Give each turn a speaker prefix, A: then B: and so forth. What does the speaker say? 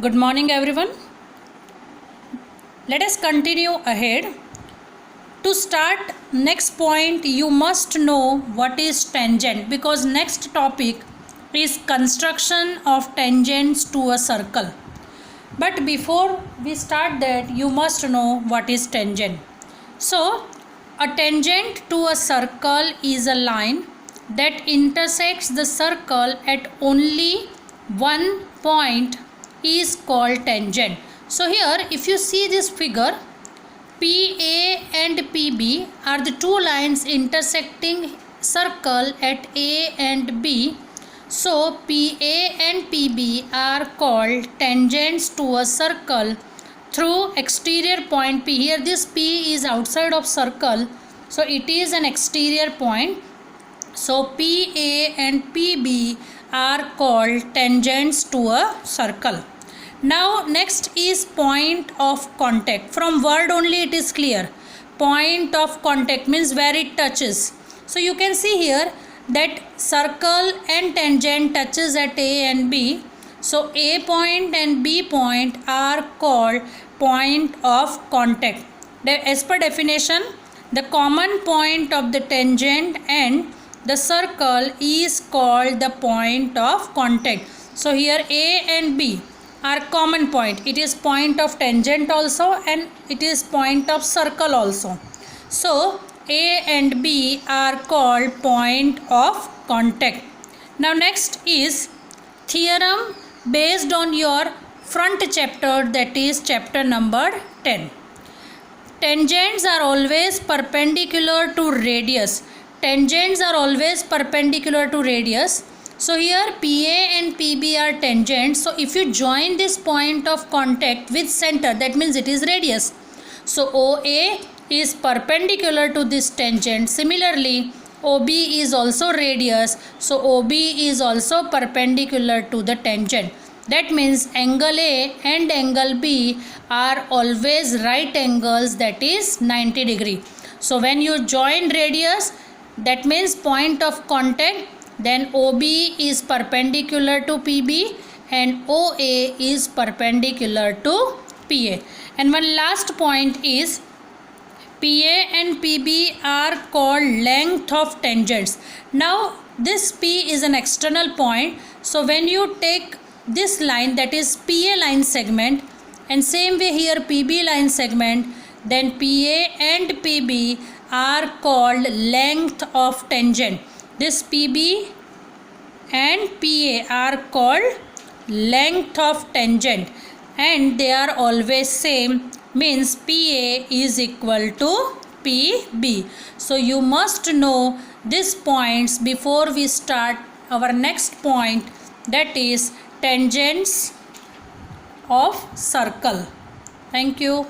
A: Good morning, everyone. Let us continue ahead. To start next point, you must know what is tangent, because next topic is construction of tangents to a circle. But before we start that, you must know what is tangent. So, a tangent to a circle is a line that intersects the circle at only one point is called tangent. So here if you see this figure, PA and PB are the two lines intersecting circle at A and B. So PA and PB are called tangents to a circle through exterior point P. Here this P is outside of circle, so it is an exterior point. So PA and PB are called tangents to a circle. Now next is point of contact. From word only it is clear. Point of contact means where it touches. So you can see here that circle and tangent touches at A and B. So A point and B point are called point of contact. As per definition, the common point of the tangent and the circle is called the point of contact. So here A and B are common point. It is point of tangent also and it is point of circle also. So A and B are called point of contact. Now next is theorem based on your front chapter, that is chapter number 10. Tangents are always perpendicular to radius. Tangents are always perpendicular to radius. So here PA and PB are tangents. So if you join this point of contact with center, that means it is radius. So OA is perpendicular to this tangent. Similarly, OB is also radius. So OB is also perpendicular to the tangent. That means angle A and angle B are always right angles, that is 90 degree. So when you join radius, that means point of contact, then OB is perpendicular to PB and OA is perpendicular to PA. And one last point is PA and PB are called length of tangents. Now this P is an external point. So when you take this line, that is PA line segment, and same way here PB line segment, then PA and PB are called length of tangent. This PB and PA are called length of tangent and they are always same, means PA is equal to PB. So you must know these points before we start our next point, that is tangents of circle. Thank you.